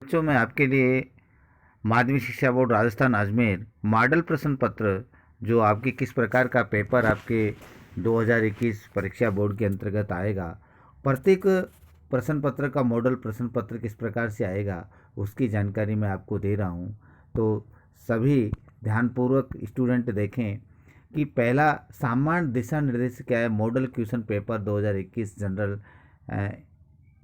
बच्चों मैं आपके लिए माध्यमिक शिक्षा बोर्ड राजस्थान अजमेर मॉडल प्रश्न पत्र जो आपकी किस प्रकार का पेपर आपके 2021 परीक्षा बोर्ड के अंतर्गत आएगा, प्रत्येक प्रश्न पत्र का मॉडल प्रश्न पत्र किस प्रकार से आएगा उसकी जानकारी मैं आपको दे रहा हूँ। तो सभी ध्यानपूर्वक स्टूडेंट देखें कि पहला सामान्य दिशा निर्देश क्या है। Model question paper 2021 general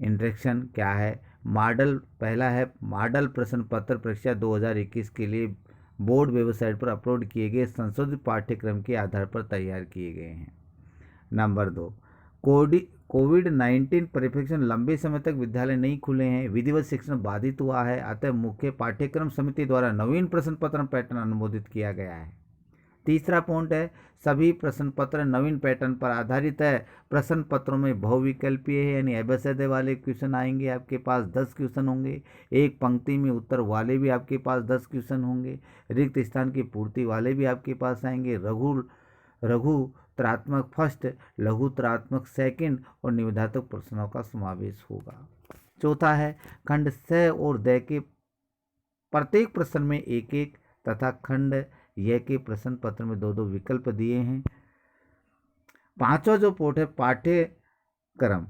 interaction क्या है। मॉडल पहला है मॉडल प्रश्न पत्र परीक्षा 2021 के लिए बोर्ड वेबसाइट पर अपलोड किए गए संशोधित पाठ्यक्रम के आधार पर तैयार किए गए हैं। नंबर 2, कोविड-19 परिप्रेक्ष्य में लंबे समय तक विद्यालय नहीं खुले हैं, विधिवत शिक्षण बाधित हुआ है, अतः मुख्य पाठ्यक्रम समिति द्वारा नवीन प्रश्न पत्र पैटर्न अनुमोदित किया गया है। तीसरा पॉइंट है सभी प्रश्न पत्र नवीन पैटर्न पर आधारित है। प्रश्न पत्रों में बहुविकल्पीय है यानी एबेसैडे वाले क्वेश्चन आएंगे, आपके पास 10 क्वेश्चन होंगे। एक पंक्ति में उत्तर वाले भी आपके पास 10 क्वेश्चन होंगे। रिक्त स्थान की पूर्ति वाले भी आपके पास आएंगे। लघुतरात्मक फर्स्ट, लघुतरात्मक सेकंड और निबंधात्मक प्रश्नों का समावेश होगा। चौथा है खंड स और द के प्रत्येक प्रश्न में एक एक तथा खंड यह के प्रश्न पत्र में दो दो विकल्प दिए हैं। पांचवा जो पोर्ट है पाठ्यक्रम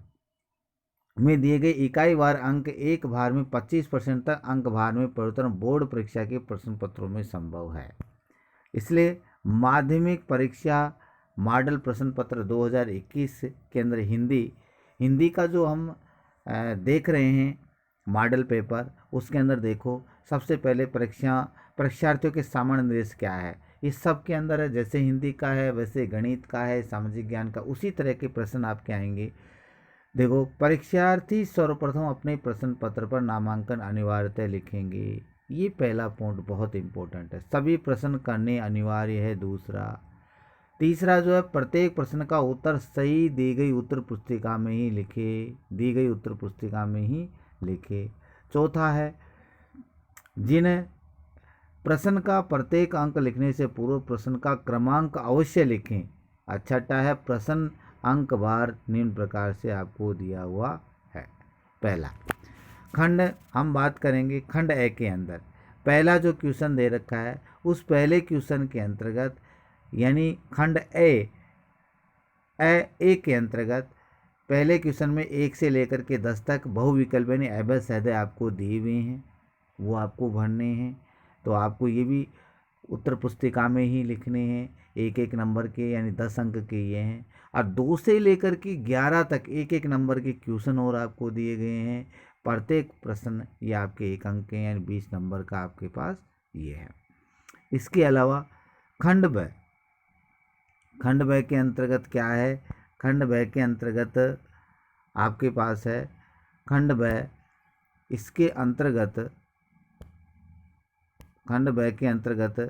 में दिए गए इकाई वार अंक एक भार में 25% तक अंक भार में परिवर्तन बोर्ड परीक्षा के प्रश्न पत्रों में संभव है। इसलिए माध्यमिक परीक्षा मॉडल प्रश्न पत्र 2021 के अंदर हिंदी का जो हम देख रहे हैं मॉडल पेपर, उसके अंदर देखो सबसे पहले परीक्षार्थियों के सामान्य निर्देश क्या है। इस सब के अंदर है, जैसे हिंदी का है वैसे गणित का है, सामाजिक ज्ञान का, उसी तरह के प्रश्न आपके आएंगे। देखो परीक्षार्थी सर्वप्रथम अपने प्रश्न पत्र पर नामांकन अनिवार्यतः लिखेंगे। ये पहला पॉइंट बहुत इंपॉर्टेंट है, सभी प्रश्न करने अनिवार्य है। दूसरा तीसरा जो है प्रत्येक प्रश्न का उत्तर सही दी गई उत्तर पुस्तिका में ही लिखे, दी गई उत्तर पुस्तिका में ही लिखे। चौथा है जिन प्रश्न का प्रत्येक अंक लिखने से पूर्व प्रश्न का क्रमांक अवश्य लिखें। छठा है प्रश्न अंक भार निम्न प्रकार से आपको दिया हुआ है। पहला खंड हम बात करेंगे खंड ए के अंदर पहला जो क्वेश्चन दे रखा है उस पहले क्वेश्चन के अंतर्गत यानी खंड ए के अंतर्गत पहले क्वेश्चन में 1 से लेकर के 10 तक बहुविकल्प यानी एबेसैडे आपको दिए हुए हैं, वो आपको भरने हैं। तो आपको ये भी उत्तर पुस्तिका में ही लिखने हैं, एक एक नंबर के यानी 10 अंक के ये हैं। और 2 से लेकर के 11 तक एक एक नंबर के क्वेश्चन और आपको दिए गए हैं। प्रत्येक प्रश्न ये आपके 1 अंक के यानी 20 नंबर का आपके पास ये है। इसके अलावा खंड ब के अंतर्गत क्या है। खंड ब के अंतर्गत आपके पास है खंड ब इसके अंतर्गत खंड ब के अंतर्गत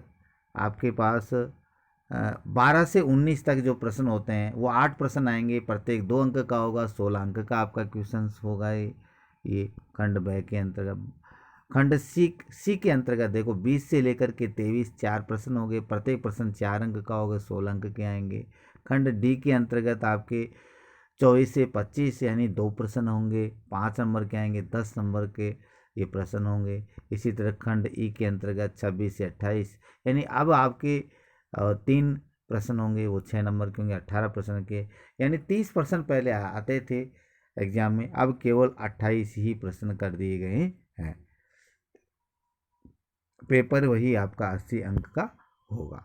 आपके पास 12 से 19 तक जो प्रश्न होते हैं वो 8 प्रश्न आएंगे, प्रत्येक 2 अंक का होगा, 16 अंक का आपका क्वेश्चन होगा। ये खंड ब के अंतर्गत। खंड सी के अंतर्गत देखो 20 से लेकर के 23 4 प्रश्न होंगे, प्रत्येक प्रश्न 4 अंक का होगा, 16 अंक के आएंगे। खंड डी के अंतर्गत आपके 24 से 25 यानी 2 प्रश्न होंगे, 5 नंबर के आएंगे, 10 नंबर के ये प्रश्न होंगे। इसी तरह खंड ई के अंतर्गत 26 से 28 यानी अब आपके 3 प्रश्न होंगे, वो 6 नंबर के होंगे, 18 प्रश्न के यानी 30 प्रश्न पहले आते थे एग्जाम में, अब केवल 28 ही प्रश्न कर दिए गए हैं। पेपर वही आपका 80 अंक का होगा।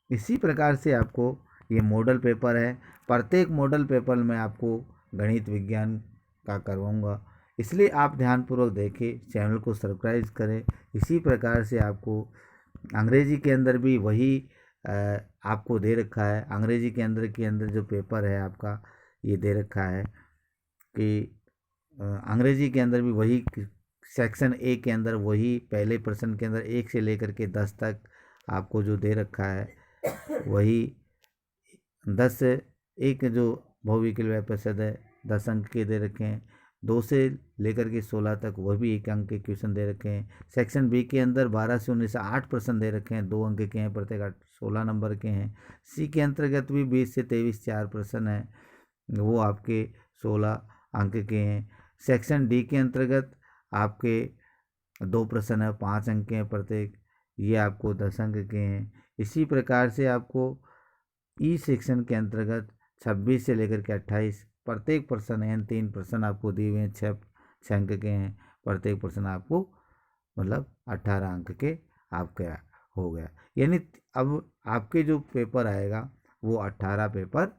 इसी प्रकार से आपको ये मॉडल पेपर है। प्रत्येक मॉडल पेपर में आपको गणित विज्ञान का करवाऊँगा, इसलिए आप ध्यानपूर्वक देखें, चैनल को सब्सक्राइब करें। इसी प्रकार से आपको अंग्रेजी के अंदर भी वही आपको दे रखा है। अंग्रेजी के अंदर जो पेपर है आपका ये दे रखा है कि अंग्रेजी के अंदर भी वही सेक्शन ए के अंदर वही पहले प्रश्न के अंदर 1 से लेकर के 10 तक आपको जो दे रखा है वही 10 से एक जो बहुविकल्प एपिसोड है 10 अंक के दे रखे हैं। 2 से लेकर के 16 तक वह भी 1 अंक के क्वेश्चन दे रखे हैं। सेक्शन बी के अंदर 12 से 19 8 प्रश्न दे रखे हैं, 2 अंक के हैं, प्रत्येक 16 नंबर के हैं। सी के अंतर्गत भी 20 से 23 4 प्रश्न हैं, वो आपके 16 अंक के हैं। सेक्शन डी के अंतर्गत आपके दो प्रश्न है 5 अंक के हैं प्रत्येक, ये आपको 10 अंक के हैं। इसी प्रकार से आपको ई सेक्शन के अंतर्गत 26 से लेकर के 28 प्रत्येक प्रश्न एन 3 प्रश्न आपको दिए हुए हैं, 6 अंक के हैं प्रत्येक प्रश्न आपको, मतलब 18 अंक के आपके हो गया। यानी अब आपके जो पेपर आएगा वो 18 पेपर,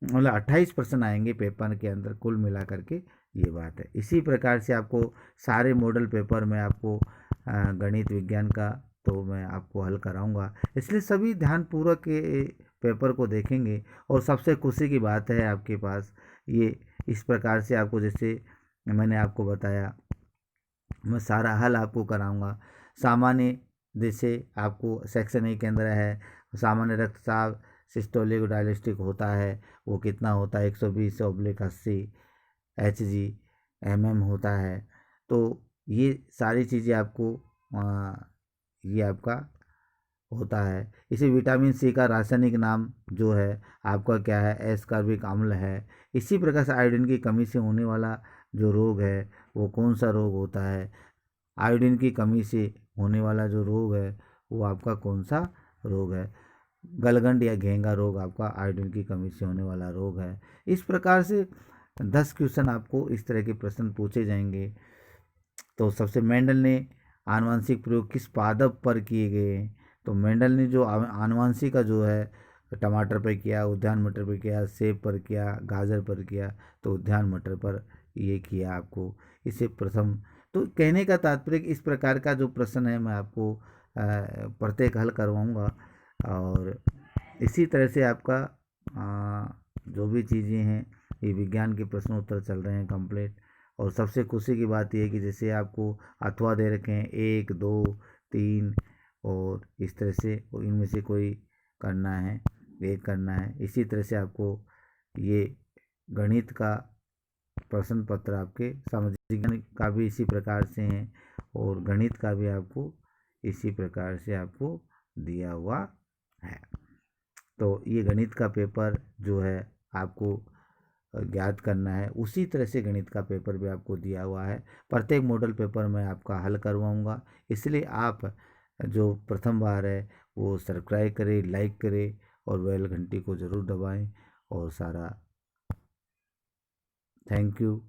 मतलब 28 प्रश्न आएंगे पेपर के अंदर कुल मिला करके, ये बात है। इसी प्रकार से आपको सारे मॉडल पेपर में आपको गणित विज्ञान का तो मैं आपको हल कराऊंगा, इसलिए सभी ध्यानपूर्वक के पेपर को देखेंगे। और सबसे खुशी की बात है आपके पास ये इस प्रकार से आपको, जैसे मैंने आपको बताया, मैं सारा हल आपको कराऊंगा। सामान्य जैसे आपको सेक्शन ए के अंदर है, सामान्य रक्तचाप सिस्टोलिक डायलिस्टिक होता है, वो कितना होता है 120/80 HG mm होता है। तो ये सारी चीज़ें आपको ये आपका होता है। इसी विटामिन सी का रासायनिक नाम जो है आपका क्या है, एस्कॉर्बिक अम्ल है। इसी प्रकार से आयोडीन की कमी से होने वाला जो रोग है वो कौन सा रोग होता है, आयोडीन की कमी से होने वाला जो रोग है वो आपका कौन सा रोग है, गलगंड या घेंगा रोग आपका आयोडीन की कमी से होने वाला रोग है। इस प्रकार से 10 क्वेश्चन आपको इस तरह के प्रश्न पूछे जाएंगे। तो सबसे मेंडल ने आनुवंशिक प्रयोग किस पादप पर किए गए हैं, तो मेंडल ने जो आनुवंशिक का जो है टमाटर पर किया, उद्यान मटर पर किया, सेब पर किया, गाजर पर किया, तो उद्यान मटर पर ये किया आपको, इसे प्रथम। तो कहने का तात्पर्य इस प्रकार का जो प्रश्न है मैं आपको प्रत्येक हल करवाऊंगा। और इसी तरह से आपका जो भी चीज़ें हैं ये विज्ञान के प्रश्न उत्तर चल रहे हैं कंप्लीट। और सबसे खुशी की बात यह है कि जैसे आपको अथवा दे रखे हैं 1 2 3, और इस तरह से इनमें से कोई करना है, एक करना है। इसी तरह से आपको ये गणित का प्रश्न पत्र आपके सामाजिक विज्ञान का भी इसी प्रकार से हैं, और गणित का भी आपको इसी प्रकार से आपको दिया हुआ है। तो ये गणित का पेपर जो है आपको ज्ञात करना है, उसी तरह से गणित का पेपर भी आपको दिया हुआ है। प्रत्येक मॉडल पेपर मैं आपका हल करवाऊंगा, इसलिए आप जो प्रथम बार है वो सब्सक्राइब करें, लाइक करें और बेल घंटी को ज़रूर दबाएं। और सारा थैंक यू।